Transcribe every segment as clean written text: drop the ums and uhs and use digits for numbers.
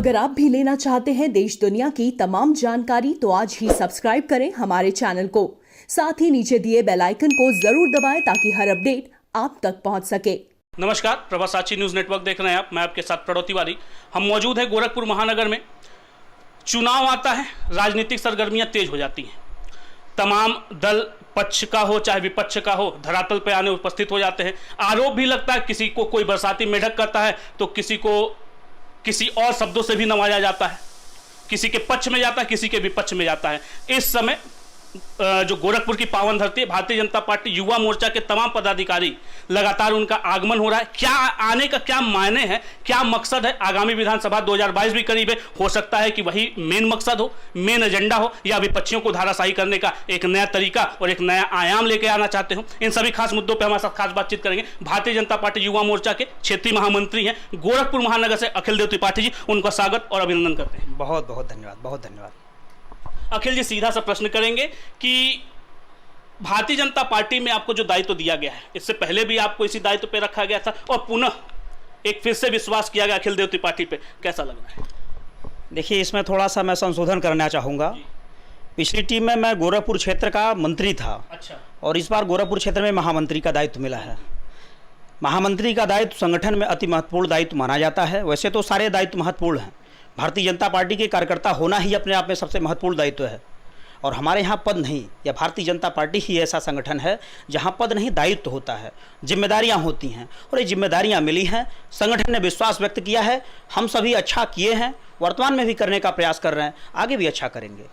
अगर आप भी लेना चाहते हैं देश दुनिया की तमाम जानकारी तो आज ही सब्सक्राइब करें हमारे चैनल को। साथ ही नीचे दिए बेल आइकन को जरूर दबाएं ताकि हर अपडेट आप तक पहुंच सके। नमस्कार, प्रभासाची न्यूज नेटवर्क देख रहे हैं आप। मैं आपके साथ प्रणव तिवारी। हम मौजूद हैं गोरखपुर महानगर में। चुनाव आता है, राजनीतिक सरगर्मियां तेज हो जाती हैं। तमाम दल पक्ष का हो चाहे विपक्ष का हो धरातल पे आने उपस्थित हो जाते हैं। आरोप भी लगता है, किसी को कोई बरसाती मेढक करता है तो किसी को किसी और शब्दों से भी नवाजा जाता है, किसी के पक्ष में जाता है, किसी के विपक्ष में जाता है। इस समय जो गोरखपुर की पावन धरती है, भारतीय जनता पार्टी युवा मोर्चा के तमाम पदाधिकारी लगातार उनका आगमन हो रहा है। क्या आने का क्या मायने हैं, क्या मकसद है? आगामी विधानसभा 2022 भी करीब है। हो सकता है कि वही मेन मकसद हो, मेन एजेंडा हो, या विपक्षियों को धाराशाही करने का एक नया तरीका और एक नया आयाम लेके आना चाहते हो। इन सभी खास मुद्दों पर हमारे साथ खास बातचीत करेंगे भारतीय जनता पार्टी युवा मोर्चा के क्षेत्रीय महामंत्री हैं गोरखपुर महानगर से अखिल देव त्रिपाठी जी। उनका स्वागत और अभिनंदन करते हैं। बहुत बहुत धन्यवाद, बहुत धन्यवाद। अखिल जी, सीधा सा प्रश्न करेंगे कि भारतीय जनता पार्टी में आपको जो दायित्व दिया गया है, इससे पहले भी आपको इसी दायित्व पे रखा गया था और पुनः एक फिर से विश्वास किया गया अखिल देव त्रिपाठी पे, कैसा लग रहा है? देखिए, इसमें थोड़ा सा मैं संशोधन करना चाहूँगा। पिछली टीम में मैं गोरखपुर क्षेत्र का मंत्री था। अच्छा। और इस बार गोरखपुर क्षेत्र में महामंत्री का दायित्व मिला है। महामंत्री का दायित्व संगठन में अति महत्वपूर्ण दायित्व माना जाता है। वैसे तो सारे दायित्व महत्वपूर्ण हैं। भारतीय जनता पार्टी के कार्यकर्ता होना ही अपने आप में सबसे महत्वपूर्ण दायित्व है। और हमारे यहाँ पद नहीं, या भारतीय जनता पार्टी ही ऐसा संगठन है जहाँ पद नहीं, दायित्व होता है, जिम्मेदारियाँ होती हैं। और ये जिम्मेदारियाँ मिली हैं, संगठन ने विश्वास व्यक्त किया है। हम सभी अच्छा किए हैं, वर्तमान में भी करने का प्रयास कर रहे हैं, आगे भी अच्छा करेंगे।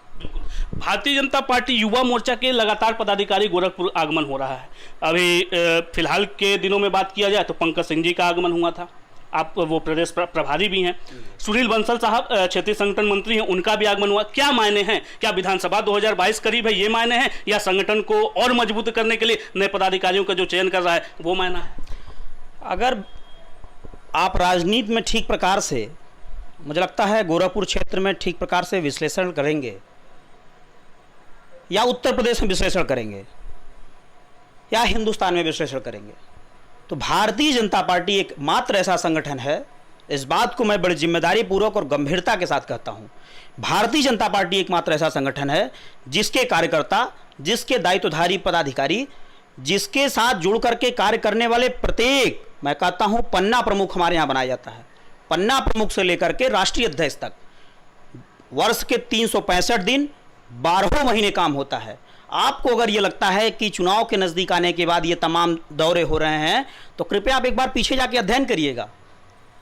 भारतीय जनता पार्टी युवा मोर्चा के लगातार पदाधिकारी गोरखपुर आगमन हो रहा है। अभी फिलहाल के दिनों में बात किया जाए तो पंकज सिंह जी का आगमन हुआ था। आप वो प्रदेश प्रभारी भी हैं। सुनील बंसल साहब क्षेत्रीय संगठन मंत्री हैं, उनका भी आगमन हुआ। क्या मायने हैं? क्या विधानसभा 2022 करीब है, ये मायने हैं, या संगठन को और मजबूत करने के लिए नए पदाधिकारियों का जो चयन कर रहा है वो मायना है? अगर आप राजनीति में ठीक प्रकार से, मुझे लगता है गोरखपुर क्षेत्र में ठीक प्रकार से विश्लेषण करेंगे, या उत्तर प्रदेश में विश्लेषण करेंगे, या हिंदुस्तान में विश्लेषण करेंगे, तो भारतीय जनता पार्टी एक मात्र ऐसा संगठन है, इस बात को मैं बड़ी जिम्मेदारी पूर्वक और गंभीरता के साथ कहता हूं, भारतीय जनता पार्टी एक मात्र ऐसा संगठन है जिसके कार्यकर्ता, जिसके दायित्वधारी पदाधिकारी, जिसके साथ जुड़ करके कार्य करने वाले प्रत्येक, मैं कहता हूं, पन्ना प्रमुख हमारे यहाँ बनाया जाता है। पन्ना प्रमुख से लेकर के राष्ट्रीय अध्यक्ष तक वर्ष के 365 दिन 12 महीने काम होता है। आपको अगर ये लगता है कि चुनाव के नज़दीक आने के बाद ये तमाम दौरे हो रहे हैं तो कृपया आप एक बार पीछे जाके अध्ययन करिएगा।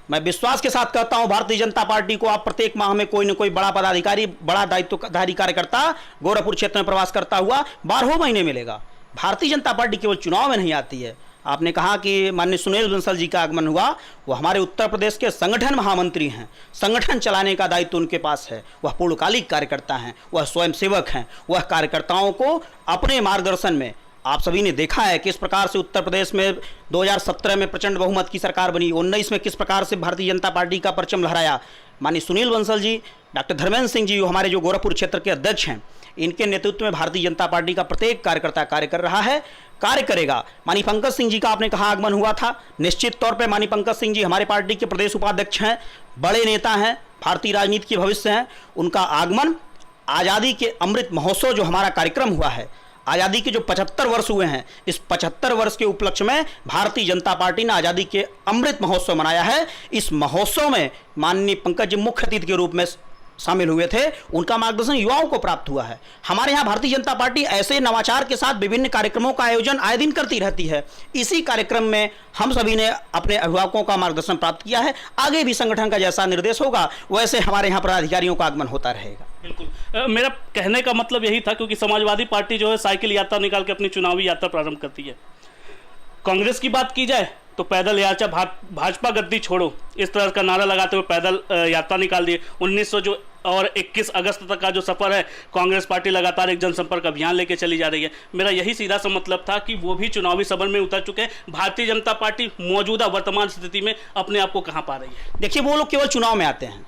मैं विश्वास के साथ कहता हूं, भारतीय जनता पार्टी को आप प्रत्येक माह में कोई न कोई बड़ा पदाधिकारी, बड़ा दायित्वधारी कार्यकर्ता गोरखपुर क्षेत्र में प्रवास करता हुआ 12 महीने मिलेगा। भारतीय जनता पार्टी केवल चुनाव में नहीं आती है। आपने कहा कि माननीय सुनील बंसल जी का आगमन हुआ, वो हमारे उत्तर प्रदेश के संगठन महामंत्री हैं। संगठन चलाने का दायित्व उनके पास है। वह पूर्णकालिक कार्यकर्ता हैं, वह स्वयंसेवक हैं। वह कार्यकर्ताओं को अपने मार्गदर्शन में, आप सभी ने देखा है किस प्रकार से उत्तर प्रदेश में 2017 में प्रचंड बहुमत की सरकार बनी, 19 में किस प्रकार से भारतीय जनता पार्टी का परचम लहराया। माननीय सुनील बंसल जी, डॉक्टर धर्मेंद्र सिंह जी, हमारे जो गोरखपुर क्षेत्र के अध्यक्ष हैं, इनके नेतृत्व में भारतीय जनता पार्टी का प्रत्येक कार्यकर्ता कार्य कर रहा है, कार्य करेगा। माननीय पंकज सिंह जी का आपने कहा आगमन हुआ था। निश्चित तौर पे माननीय पंकज सिंह जी हमारे पार्टी के प्रदेश उपाध्यक्ष हैं, बड़े नेता हैं, भारतीय राजनीति के भविष्य हैं। उनका आगमन, आज़ादी के अमृत महोत्सव जो हमारा कार्यक्रम हुआ है, आज़ादी के जो 75 वर्ष हुए हैं, इस 75 वर्ष के उपलक्ष्य में भारतीय जनता पार्टी ने आज़ादी के अमृत महोत्सव मनाया है। इस महोत्सव में माननीय पंकज जी मुख्य अतिथि के रूप में शामिल हुए थे। उनका मार्गदर्शन युवाओं को प्राप्त हुआ है। हमारे यहाँ भारतीय जनता पार्टी ऐसे नवाचार के साथ विभिन्न कार्यक्रमों का आयोजन आए दिन करती रहती है। इसी कार्यक्रम में हम सभी ने अपने अभिभावकों का मार्गदर्शन प्राप्त किया है। आगे भी संगठन का जैसा निर्देश होगा वैसे हमारे यहाँ पदाधिकारियों का आगमन होता रहेगा। बिल्कुल, मेरा कहने का मतलब यही था, क्योंकि समाजवादी पार्टी जो है साइकिल यात्रा निकाल के अपनी चुनावी यात्रा प्रारंभ करती है। कांग्रेस की बात की जाए तो पैदल यात्रा, भाजपा गद्दी छोड़ो, इस तरह का नारा लगाते हुए पैदल यात्रा निकाल दिए। 1900 जो और 21 अगस्त तक का जो सफ़र है, कांग्रेस पार्टी लगातार एक जनसंपर्क अभियान लेके चली जा रही है। मेरा यही सीधा सा मतलब था कि वो भी चुनावी सफर में उतर चुके हैं। भारतीय जनता पार्टी मौजूदा वर्तमान स्थिति में अपने आप को कहाँ पा रही है? देखिए, वो लोग केवल चुनाव में आते हैं।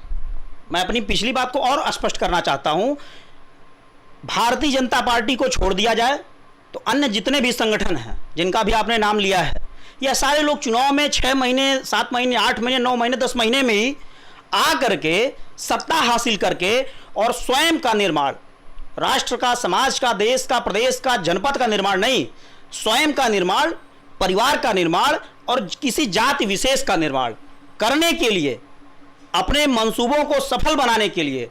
मैं अपनी पिछली बात को और स्पष्ट करना चाहता हूँ। भारतीय जनता पार्टी को छोड़ दिया जाए तो अन्य जितने भी संगठन हैं जिनका भी आपने नाम लिया है, यह सारे लोग चुनाव में 6 महीने, 7 महीने, 8 महीने, 9 महीने, 10 महीने में ही आ करके सत्ता हासिल करके और स्वयं का निर्माण, राष्ट्र का, समाज का, देश का, प्रदेश का, जनपद का निर्माण नहीं, स्वयं का निर्माण, परिवार का निर्माण और किसी जाति विशेष का निर्माण करने के लिए, अपने मंसूबों को सफल बनाने के लिए,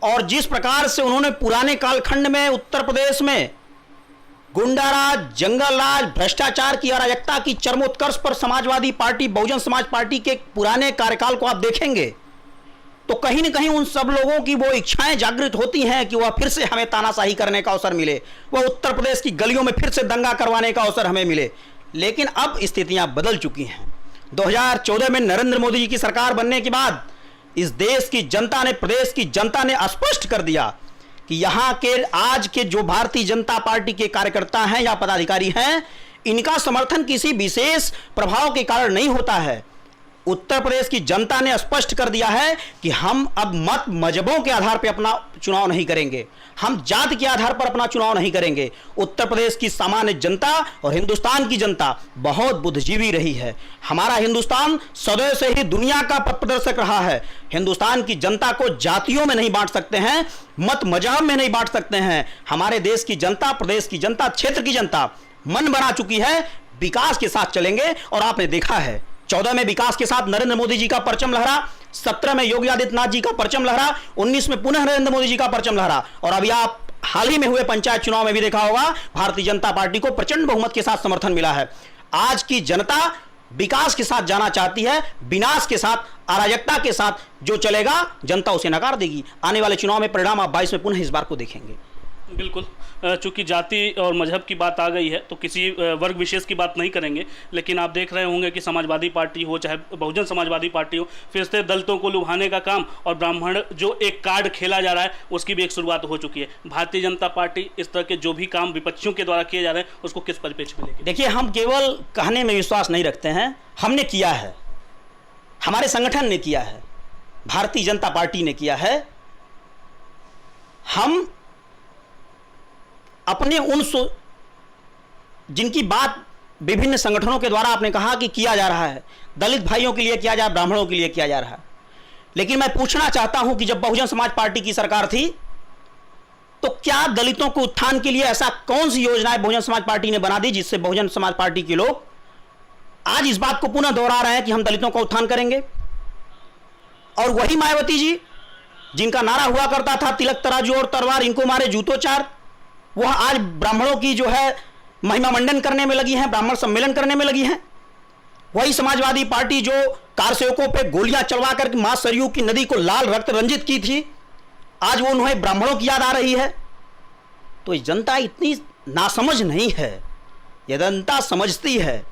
और जिस प्रकार से उन्होंने पुराने कालखंड में उत्तर प्रदेश में गुंडाराज, जंगल राज, भ्रष्टाचार की अराजकता की चरमोत्कर्ष पर समाजवादी पार्टी, बहुजन समाज पार्टी के पुराने कार्यकाल को आप देखेंगे तो कहीं न कहीं उन सब लोगों की वो इच्छाएं जागृत होती हैं कि वह फिर से हमें तानाशाही करने का अवसर मिले, वह उत्तर प्रदेश की गलियों में फिर से दंगा करवाने का अवसर हमें मिले। लेकिन अब स्थितियां बदल चुकी हैं। 2014 में नरेंद्र मोदी जी की सरकार बनने के बाद इस देश की जनता ने, प्रदेश की जनता ने स्पष्ट कर दिया कि यहां के आज के जो भारतीय जनता पार्टी के कार्यकर्ता हैं या पदाधिकारी हैं, इनका समर्थन किसी विशेष प्रभाव के कारण नहीं होता है। उत्तर प्रदेश की जनता ने स्पष्ट कर दिया है कि हम अब मत मजहबों के आधार पर अपना चुनाव नहीं करेंगे, हम जाति के आधार पर अपना चुनाव नहीं करेंगे। उत्तर प्रदेश की सामान्य जनता और हिंदुस्तान की जनता बहुत बुद्धिजीवी रही है। हमारा हिंदुस्तान सदैव से ही दुनिया का पथ प्रदर्शक रहा है। हिंदुस्तान की जनता को जातियों में नहीं बांट सकते हैं, मत मजहब में नहीं बांट सकते हैं। हमारे देश की जनता, प्रदेश की जनता, क्षेत्र की जनता मन बना चुकी है, विकास के साथ चलेंगे। और आपने देखा है 14 में विकास के साथ नरेंद्र मोदी जी का परचम लहरा, 17 में योगी आदित्यनाथ जी का परचम लहरा, 19 में पुनः नरेंद्र मोदी जी का परचम लहरा, और अभी आप हाल ही में हुए पंचायत चुनाव में भी देखा होगा भारतीय जनता पार्टी को प्रचंड बहुमत के साथ समर्थन मिला है। आज की जनता विकास के साथ जाना चाहती है, विनाश के साथ, अराजकता के साथ जो चलेगा जनता उसे नकार देगी। आने वाले चुनाव में परिणाम आप 22 में पुनः इस बार को देखेंगे। बिल्कुल, चूंकि जाति और मजहब की बात आ गई है तो किसी वर्ग विशेष की बात नहीं करेंगे, लेकिन आप देख रहे होंगे कि समाजवादी पार्टी हो चाहे बहुजन समाजवादी पार्टी हो, फिर से दलितों को लुभाने का काम और ब्राह्मण जो एक कार्ड खेला जा रहा है उसकी भी एक शुरुआत हो चुकी है। भारतीय जनता पार्टी इस तरह के जो भी काम विपक्षियों के द्वारा किए जा रहे हैं उसको किस परिप्रेक्ष्य में लेके? देखिए, हम केवल कहने में विश्वास नहीं रखते हैं, हमने किया है, हमारे संगठन ने किया है, भारतीय जनता पार्टी ने किया है। हम अपने उन जिनकी बात विभिन्न संगठनों के द्वारा आपने कहा कि किया जा रहा है, दलित भाइयों के लिए किया जा रहा है, ब्राह्मणों के लिए किया जा रहा है, लेकिन मैं पूछना चाहता हूं कि जब बहुजन समाज पार्टी की सरकार थी तो क्या दलितों को उत्थान के लिए ऐसा कौन सी योजनाएं बहुजन समाज पार्टी ने बना दी जिससे बहुजन समाज पार्टी के लोग आज इस बात को पुनः दोहरा रहे हैं कि हम दलितों का उत्थान करेंगे? और वही मायावती जी जिनका नारा हुआ करता था तिलक तराजू और तलवार इनको मारे जूतो चार, वह आज ब्राह्मणों की जो है महिमा मंडन करने में लगी हैं, ब्राह्मण सम्मेलन करने में लगी हैं। वही समाजवादी पार्टी जो कार सेवकों पे गोलियां चलवा कर मां सरयू की नदी को लाल रक्त रंजित की थी, आज वो उन्हें ब्राह्मणों की याद आ रही है। तो जनता इतनी नासमझ नहीं है, यह जनता समझती है,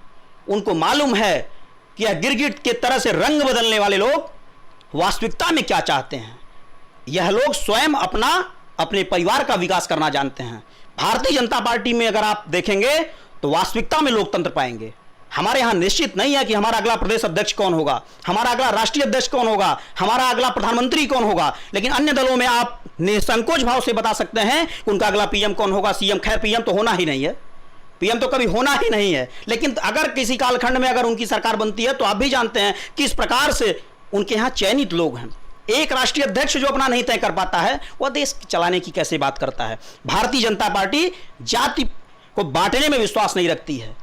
उनको मालूम है कि यह गिरगिट के तरह से रंग बदलने वाले लोग वास्तविकता में क्या चाहते हैं। यह लोग स्वयं अपने परिवार का विकास करना जानते हैं। भारतीय जनता पार्टी में अगर आप देखेंगे तो वास्तविकता में लोकतंत्र पाएंगे। हमारे यहां निश्चित नहीं है कि हमारा अगला प्रदेश अध्यक्ष कौन होगा, हमारा अगला राष्ट्रीय अध्यक्ष कौन होगा, हमारा अगला प्रधानमंत्री कौन होगा, लेकिन अन्य दलों में आप निसंकोच भाव से बता सकते हैं कि उनका अगला पीएम कौन होगा, सीएम। खैर, पीएम तो होना ही नहीं है, पीएम तो कभी होना ही नहीं है, लेकिन अगर किसी कालखंड में अगर उनकी सरकार बनती है तो आप भी जानते हैं कि इस प्रकार से उनके यहां चयनित लोग हैं। एक राष्ट्रीय अध्यक्ष जो अपना नहीं तय कर पाता है वह देश चलाने की कैसे बात करता है? भारतीय जनता पार्टी जाति को बांटने में विश्वास नहीं रखती है।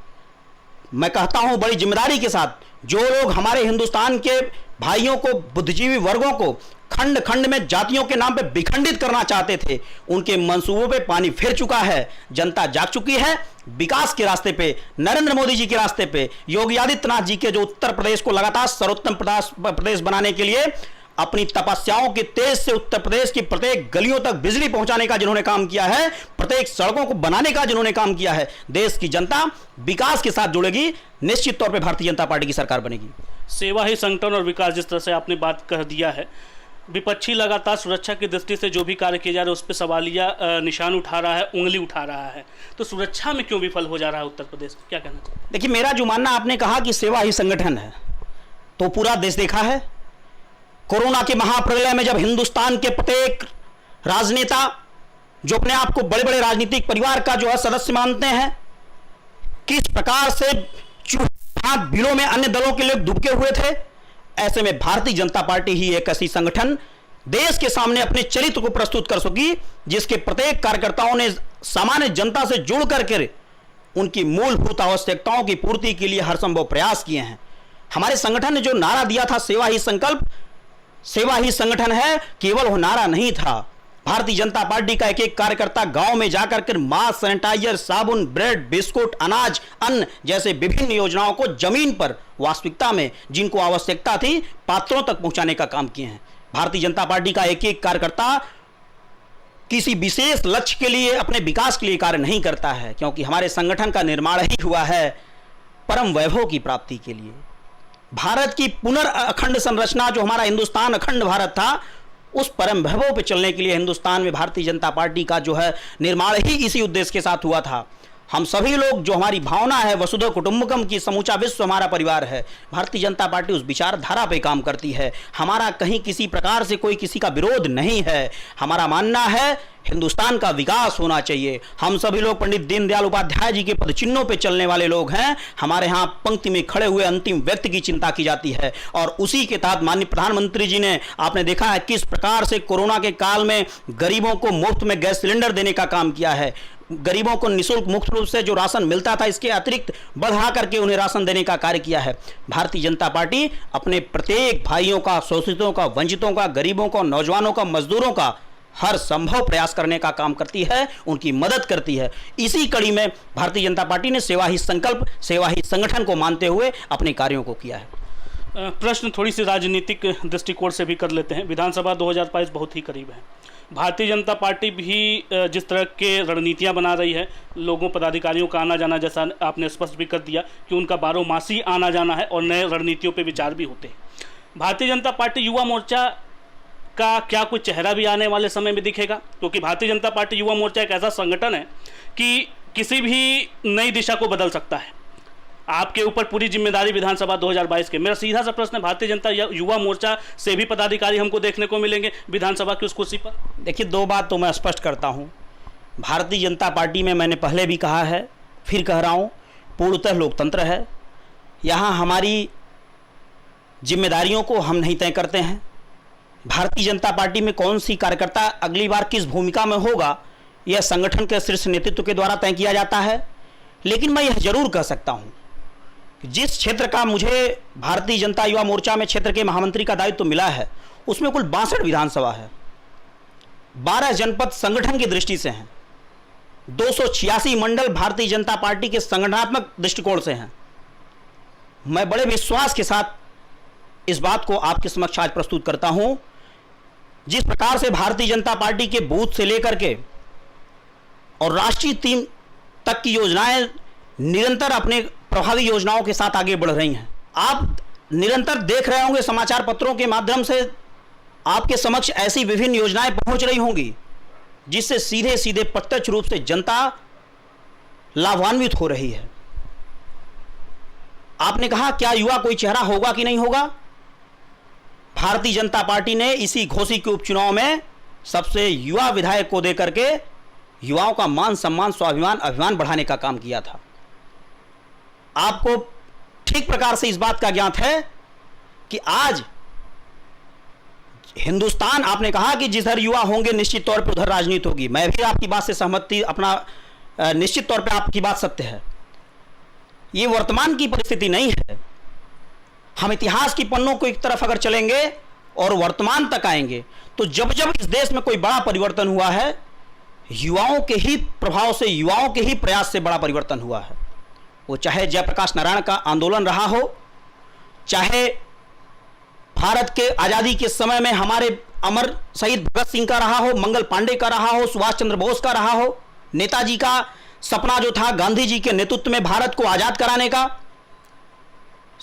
मैं कहता हूं बड़ी जिम्मेदारी के साथ, जो लोग हमारे हिंदुस्तान के भाइयों को, बुद्धिजीवी वर्गों को खंड खंड में जातियों के नाम पे विखंडित करना चाहते थे, उनके मंसूबों पे पानी फिर चुका है। जनता जाग चुकी है विकास के रास्ते पे, नरेंद्र मोदी जी के रास्ते पे, योगी आदित्यनाथ जी के जो उत्तर प्रदेश को लगातार सर्वोत्तम प्रदेश बनाने के लिए अपनी तपस्याओं के तेज से उत्तर प्रदेश की प्रत्येक गलियों तक बिजली पहुंचाने का जिन्होंने काम किया है, प्रत्येक सड़कों को बनाने का जिन्होंने काम किया है, देश की जनता विकास के साथ जुड़ेगी, निश्चित तौर पे भारतीय जनता पार्टी की सरकार बनेगी। सेवा ही संगठन और विकास, जिस तरह से आपने बात कह दिया है, विपक्षी लगातार सुरक्षा की दृष्टि से जो भी कार्य किए जा रहे हैं उस पर सवालिया निशान उठा रहा है, उंगली उठा रहा है, तो सुरक्षा में क्यों विफल हो जा रहा है उत्तर प्रदेश? क्या कहना चाहिए? देखिए, मेरा जो मानना, आपने कहा कि सेवा ही संगठन है, तो पूरा देश देखा है। कोरोना के महाप्रलय में जब हिंदुस्तान के प्रत्येक राजनेता जो अपने आप को बड़े बड़े राजनीतिक परिवार का जो है सदस्य मानते हैं, किस प्रकार से चूहा बिलों में अन्य दलों के लोग डूबके हुए थे, ऐसे में भारतीय जनता पार्टी ही एक ऐसी संगठन देश के सामने अपने चरित्र को प्रस्तुत कर सकी जिसके प्रत्येक कार्यकर्ताओं ने सामान्य जनता से जुड़ करके उनकी मूलभूत आवश्यकताओं की पूर्ति के लिए हर संभव प्रयास किए हैं। हमारे संगठन ने जो नारा दिया था, सेवा ही संकल्प, सेवा ही संगठन है, केवल वो नारा नहीं था। भारतीय जनता पार्टी का एक एक कार्यकर्ता गांव में जाकर के मास्क, सैनिटाइजर, साबुन, ब्रेड, बिस्कुट, अनाज, अन्न जैसे विभिन्न योजनाओं को जमीन पर वास्तविकता में जिनको आवश्यकता थी पात्रों तक पहुंचाने का काम किए हैं। भारतीय जनता पार्टी का एक एक कार्यकर्ता किसी विशेष लक्ष्य के लिए, अपने विकास के लिए कार्य नहीं करता है, क्योंकि हमारे संगठन का निर्माण ही हुआ है परम वैभव की प्राप्ति के लिए। भारत की पुनर्अखंड संरचना, जो हमारा हिंदुस्तान अखंड भारत था, उस परम वैभव पे चलने के लिए हिंदुस्तान में भारतीय जनता पार्टी का जो है निर्माण ही इसी उद्देश्य के साथ हुआ था। हम सभी लोग, जो हमारी भावना है वसुधैव कुटुंबकम की, समूचा विश्व हमारा परिवार है, भारतीय जनता पार्टी उस विचारधारा पे काम करती है। हमारा कहीं किसी प्रकार से कोई किसी का विरोध नहीं है। हमारा मानना है हिंदुस्तान का विकास होना चाहिए। हम सभी लोग पंडित दीनदयाल उपाध्याय जी के पदचिन्हों पे चलने वाले लोग हैं। हमारे यहाँ पंक्ति में खड़े हुए अंतिम व्यक्ति की चिंता की जाती है और उसी के तहत माननीय प्रधानमंत्री जी ने, आपने देखा है किस प्रकार से कोरोना के काल में गरीबों को मुफ्त में गैस सिलेंडर देने का काम किया है। गरीबों को निःशुल्क मुक्त रूप से जो राशन मिलता था, इसके अतिरिक्त बढ़ा करके उन्हें राशन देने का कार्य किया है। भारतीय जनता पार्टी अपने प्रत्येक भाइयों का, शोषितों का, वंचितों का, गरीबों का, नौजवानों का, मजदूरों का हर संभव प्रयास करने का काम करती है, उनकी मदद करती है। इसी कड़ी में भारतीय जनता पार्टी ने सेवा ही संकल्प, सेवा ही संगठन को मानते हुए अपने कार्यों को किया है। प्रश्न थोड़ी सी राजनीतिक दृष्टिकोण से भी कर लेते हैं। विधानसभा 2022 बहुत ही करीब है। भारतीय जनता पार्टी भी जिस तरह के रणनीतियां बना रही है, लोगों पदाधिकारियों का आना जाना, जैसा आपने स्पष्ट भी कर दिया कि उनका 12 मासी आना जाना है और नए रणनीतियों पे विचार भी होते हैं। भारतीय जनता पार्टी युवा मोर्चा का क्या कोई चेहरा भी आने वाले समय में दिखेगा? क्योंकि भारतीय जनता पार्टी युवा मोर्चा एक ऐसा संगठन है कि किसी भी नई दिशा को बदल सकता है। आपके ऊपर पूरी जिम्मेदारी विधानसभा 2022 के। मेरा सीधा सा प्रश्न है, भारतीय जनता युवा मोर्चा से भी पदाधिकारी हमको देखने को मिलेंगे विधानसभा की उस कुर्सी पर? देखिए, दो बात तो मैं स्पष्ट करता हूं। भारतीय जनता पार्टी में मैंने पहले भी कहा है, फिर कह रहा हूं, पूर्णतः लोकतंत्र है। यहां हमारी जिम्मेदारियों को हम नहीं तय करते हैं। भारतीय जनता पार्टी में कौन सी कार्यकर्ता अगली बार किस भूमिका में होगा, यह संगठन के शीर्ष नेतृत्व के द्वारा तय किया जाता है। लेकिन मैं यह जरूर कह सकता हूं कि जिस क्षेत्र का मुझे भारतीय जनता युवा मोर्चा में क्षेत्र के महामंत्री का दायित्व मिला है, उसमें कुल 62 विधानसभा है, 12 जनपद संगठन की दृष्टि से हैं, 286 मंडल भारतीय जनता पार्टी के संगठनात्मक दृष्टिकोण से हैं। मैं बड़े विश्वास के साथ इस बात को आपके समक्ष आज प्रस्तुत करता हूं। जिस प्रकार से भारतीय जनता पार्टी के बूथ से लेकर के और राष्ट्रीय टीम तक की योजनाएं निरंतर अपने प्रभावी योजनाओं के साथ आगे बढ़ रही हैं। आप निरंतर देख रहे होंगे समाचार पत्रों के माध्यम से आपके समक्ष ऐसी विभिन्न योजनाएं पहुंच रही होंगी जिससे सीधे सीधे प्रत्यक्ष रूप से जनता लाभान्वित हो रही है। आपने कहा क्या युवा कोई चेहरा होगा कि नहीं होगा? भारतीय जनता पार्टी ने इसी घोसी के उपचुनाव में सबसे युवा विधायक को देकर के युवाओं का मान सम्मान, स्वाभिमान, अभिमान बढ़ाने का काम किया था। आपको ठीक प्रकार से इस बात का ज्ञात है कि आज हिंदुस्तान, आपने कहा कि जिधर युवा होंगे निश्चित तौर पर उधर राजनीति होगी। मैं भी आपकी बात से सहमति, अपना निश्चित तौर पर आपकी बात सत्य है। ये वर्तमान की परिस्थिति नहीं है। हम इतिहास की पन्नों को एक तरफ अगर चलेंगे और वर्तमान तक आएंगे तो जब जब इस देश में कोई बड़ा परिवर्तन हुआ है, युवाओं के ही प्रभाव से, युवाओं के ही प्रयास से बड़ा परिवर्तन हुआ है। वो चाहे जयप्रकाश नारायण का आंदोलन रहा हो, चाहे भारत के आज़ादी के समय में हमारे अमर शहीद भगत सिंह का रहा हो, मंगल पांडे का रहा हो, सुभाष चंद्र बोस का रहा हो, नेताजी का सपना जो था गांधी जी के नेतृत्व में भारत को आजाद कराने का।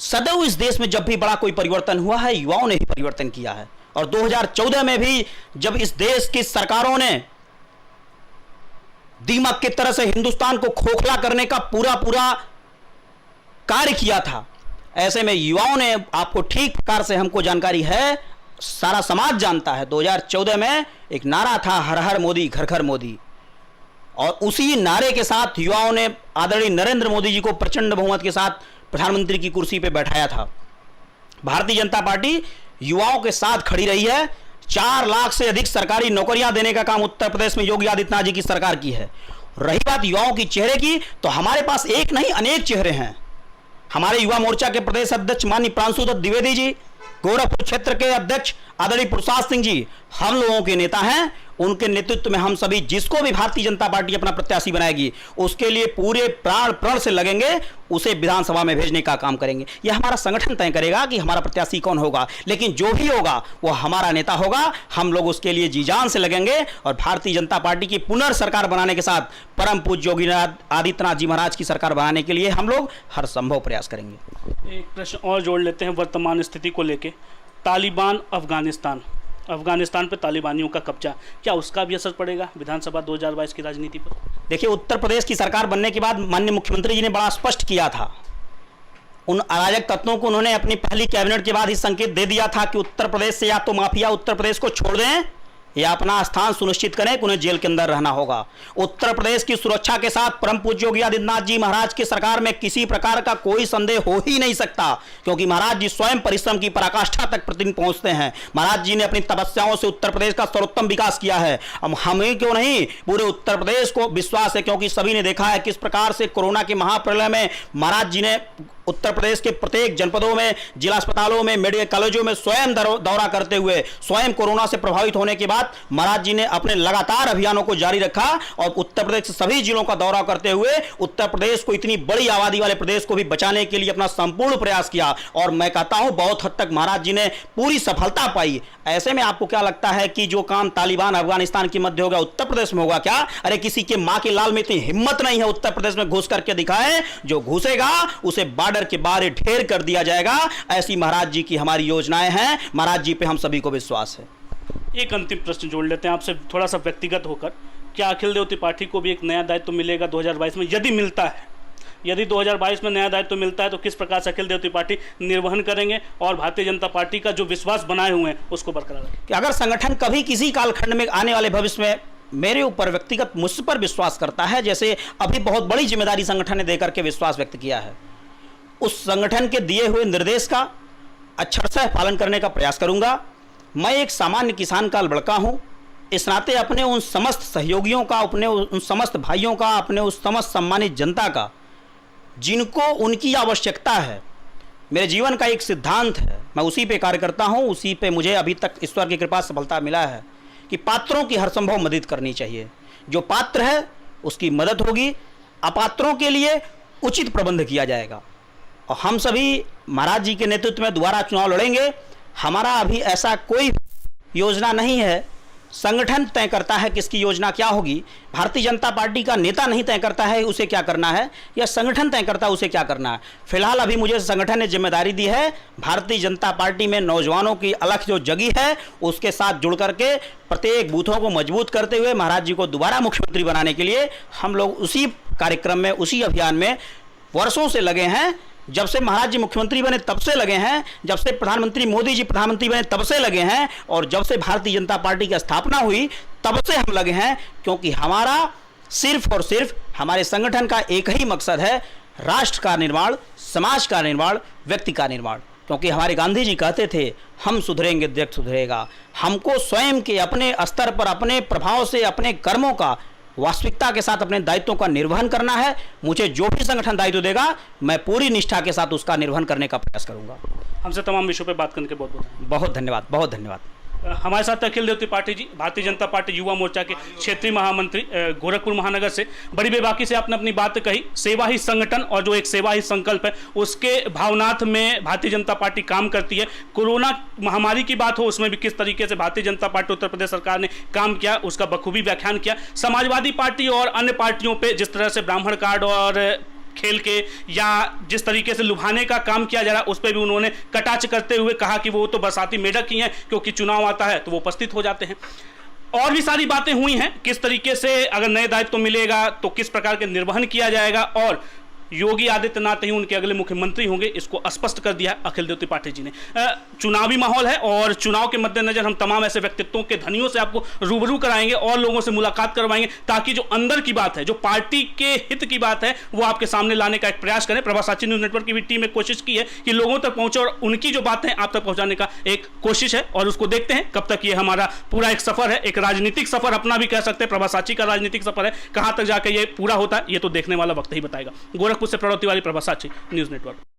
सदैव इस देश में जब भी बड़ा कोई परिवर्तन हुआ है, युवाओं ने ही परिवर्तन किया है। और 2014 में भी जब इस देश की सरकारों ने दीमक की तरह से हिंदुस्तान को खोखला करने का पूरा कार्य किया था, ऐसे में युवाओं ने, आपको ठीक प्रकार से हमको जानकारी है, सारा समाज जानता है, 2014 में एक नारा था, हर हर मोदी घर घर मोदी, और उसी नारे के साथ युवाओं ने आदरणीय नरेंद्र मोदी जी को प्रचंड बहुमत के साथ प्रधानमंत्री की कुर्सी पर बैठाया था। भारतीय जनता पार्टी युवाओं के साथ खड़ी रही है। 4 लाख से अधिक सरकारी नौकरियां देने का काम उत्तर प्रदेश में योगी आदित्यनाथ जी की सरकार की है। रही बात युवाओं की चेहरे की, तो हमारे पास एक नहीं अनेक चेहरे हैं। हमारे युवा मोर्चा के प्रदेश अध्यक्ष माननीय प्रांशुदत्त द्विवेदी जी, गोरखपुर क्षेत्र के अध्यक्ष आदरणीय पुरुषोत्तम सिंह जी हम लोगों के नेता हैं। उनके नेतृत्व में हम सभी जिसको भी भारतीय जनता पार्टी अपना प्रत्याशी बनाएगी उसके लिए पूरे प्राण प्रण से लगेंगे, उसे विधानसभा में भेजने का काम करेंगे। यह हमारा संगठन तय करेगा कि हमारा प्रत्याशी कौन होगा, लेकिन जो भी होगा वो हमारा नेता होगा। हम लोग उसके लिए जी जान से लगेंगे और भारतीय जनता पार्टी की पुनर्सरकार बनाने के साथ परम पूज्य योगी आदित्यनाथ जी महाराज की सरकार बनाने के लिए हम लोग हर संभव प्रयास करेंगे। एक प्रश्न और जोड़ लेते हैं वर्तमान स्थिति को लेके। तालिबान अफगानिस्तान पे तालिबानियों का कब्जा, क्या उसका भी असर पड़ेगा विधानसभा 2022 की राजनीति पर? देखिए, उत्तर प्रदेश की सरकार बनने के बाद माननीय मुख्यमंत्री जी ने बड़ा स्पष्ट किया था। उन अराजक तत्वों को उन्होंने अपनी पहली कैबिनेट के बाद ही संकेत दे दिया था कि उत्तर प्रदेश से या तो माफिया उत्तर प्रदेश को छोड़ दें या अपना स्थान सुनिश्चित करें कि उन्हें जेल के अंदर रहना होगा। उत्तर प्रदेश की सुरक्षा के साथ परम पूज्य योगी आदित्यनाथ जी महाराज की सरकार में किसी प्रकार का कोई संदेह हो ही नहीं सकता, क्योंकि महाराज जी स्वयं परिश्रम की पराकाष्ठा तक प्रतिदिन पहुंचते हैं। महाराज जी ने अपनी तपस्याओं से उत्तर प्रदेश का सर्वोत्तम विकास किया है। अब हमें क्यों नहीं, पूरे उत्तर प्रदेश को विश्वास है, क्योंकि सभी ने देखा है किस प्रकार से कोरोना के महाप्रलय में महाराज जी ने उत्तर प्रदेश के प्रत्येक जनपदों में, जिला अस्पतालों में, मेडिकल कॉलेजों में स्वयं दौरा करते हुए, स्वयं कोरोना से प्रभावित होने के बाद महाराज जी ने अपने लगातार अभियानों को जारी रखा और उत्तर प्रदेश के सभी जिलों का दौरा करते हुए उत्तर प्रदेश को, इतनी बड़ी आबादी वाले प्रदेश को भी बचाने के लिए अपना संपूर्ण प्रयास किया। और मैं कहता हूं बहुत हद तक महाराज जी ने पूरी सफलता पाई। ऐसे में आपको क्या लगता है कि जो काम तालिबान अफगानिस्तान के मध्य होगा उत्तर प्रदेश में होगा क्या? अरे किसी के मां के लाल में इतनी हिम्मत नहीं है उत्तर प्रदेश में घुस करके दिखाए। जो घुसेगा उसे बॉर्डर के बाहर ढेर कर दिया जाएगा। ऐसी महाराज जी की हमारी योजनाएं हैं। महाराज जी पे हम सभी को विश्वास है। एक अंतिम प्रश्न जोड़ लेते हैं आपसे, थोड़ा सा व्यक्तिगत होकर। क्या अखिल देव त्रिपाठी को भी एक नया दायित्व मिलेगा 2022 में? यदि मिलता है, यदि 2022 में नया दायित्व मिलता है तो किस प्रकार से अखिल देव त्रिपाठी निर्वहन करेंगे और भारतीय जनता पार्टी का जो विश्वास बनाए हुए हैं उसको बरकरार रखेंगे? कि अगर संगठन कभी किसी कालखंड में आने वाले भविष्य में मेरे ऊपर व्यक्तिगत मुझ पर विश्वास करता है, जैसे अभी बहुत बड़ी जिम्मेदारी संगठन ने देकर के विश्वास व्यक्त किया है, उस संगठन के दिए हुए निर्देश का अक्षरशः पालन करने का प्रयास करूंगा। मैं एक सामान्य किसान का लड़का हूं, इस नाते अपने उन समस्त सहयोगियों का, अपने उन समस्त भाइयों का, अपने उस समस्त सम्मानित जनता का जिनको उनकी आवश्यकता है, मेरे जीवन का एक सिद्धांत है, मैं उसी पे कार्य करता हूं। उसी पे मुझे अभी तक ईश्वर की कृपा सफलता मिला है कि पात्रों की हर संभव मदद करनी चाहिए। जो पात्र है उसकी मदद होगी, अपात्रों के लिए उचित प्रबंध किया जाएगा। और हम सभी महाराज जी के नेतृत्व में दोबारा चुनाव लड़ेंगे। हमारा अभी ऐसा कोई योजना नहीं है, संगठन तय करता है किसकी योजना क्या होगी। भारतीय जनता पार्टी का नेता नहीं तय करता है उसे क्या करना है, या संगठन तय करता है उसे क्या करना है। फिलहाल अभी मुझे संगठन ने जिम्मेदारी दी है भारतीय जनता पार्टी में नौजवानों की अलख जो जगी है उसके साथ जुड़ करके प्रत्येक बूथों को मजबूत करते हुए महाराज जी को दोबारा मुख्यमंत्री बनाने के लिए हम लोग उसी कार्यक्रम में, उसी अभियान में वर्षों से लगे हैं। जब से महाराज जी मुख्यमंत्री बने तब से लगे हैं, जब से प्रधानमंत्री मोदी जी प्रधानमंत्री बने तब से लगे हैं, और जब से भारतीय जनता पार्टी की स्थापना हुई तब से हम लगे हैं, क्योंकि हमारा सिर्फ और सिर्फ हमारे संगठन का एक ही मकसद है, राष्ट्र का निर्माण, समाज का निर्माण, व्यक्ति का निर्माण। क्योंकि हमारे गांधी जी कहते थे हम सुधरेंगे देश सुधरेगा। हमको स्वयं के अपने स्तर पर, अपने प्रभाव से, अपने कर्मों का वास्तविकता के साथ अपने दायित्वों का निर्वहन करना है। मुझे जो भी संगठन दायित्व देगा मैं पूरी निष्ठा के साथ उसका निर्वहन करने का प्रयास करूंगा। हमसे तमाम विषयों पर बात करने के बहुत धन्यवाद, बहुत धन्यवाद। हमारे साथ अखिल देव त्रिपाठी जी, भारतीय जनता पार्टी युवा मोर्चा के क्षेत्रीय महामंत्री गोरखपुर महानगर से। बड़ी बेबाकी से आपने अपनी बात कही। सेवा ही संगठन और जो एक सेवा ही संकल्प है उसके भावनार्थ में भारतीय जनता पार्टी काम करती है। कोरोना महामारी की बात हो उसमें भी किस तरीके से भारतीय जनता पार्टी उत्तर प्रदेश सरकार ने काम किया उसका बखूबी व्याख्यान किया। समाजवादी पार्टी और अन्य पार्टियों पर जिस तरह से ब्राह्मण कार्ड और खेल के या जिस तरीके से लुभाने का काम किया जा रहा है उस पर भी उन्होंने कटाक्ष करते हुए कहा कि वो तो बरसाती मेढक ही हैं, क्योंकि चुनाव आता है तो वो उपस्थित हो जाते हैं। और भी सारी बातें हुई हैं, किस तरीके से अगर नए दायित्व मिलेगा तो किस प्रकार के निर्वहन किया जाएगा और योगी आदित्यनाथ ही उनके अगले मुख्यमंत्री होंगे, इसको स्पष्ट कर दिया है अखिल देव त्रिपाठी जी ने। चुनावी माहौल है और चुनाव के मद्देनजर हम तमाम ऐसे व्यक्तित्वों के धनियों से आपको रूबरू कराएंगे और लोगों से मुलाकात करवाएंगे, ताकि जो अंदर की बात है, जो पार्टी के हित की बात है, वो आपके सामने लाने का एक प्रयास करें। प्रभा साची न्यूज नेटवर्क की भी टीम ने कोशिश की है कि लोगों तक पहुंचे और उनकी जो बातें आप तक पहुंचाने का एक कोशिश है, और उसको देखते हैं कब तक ये हमारा पूरा एक सफर है, एक राजनीतिक सफर अपना भी कह सकते हैं, प्रभा साची का राजनीतिक सफर है, कहां तक जाकर ये पूरा होता है ये तो देखने वाला वक्त ही बताएगा। गोरखपुर से प्रणव तिवारी, प्रभा साची न्यूज नेटवर्क।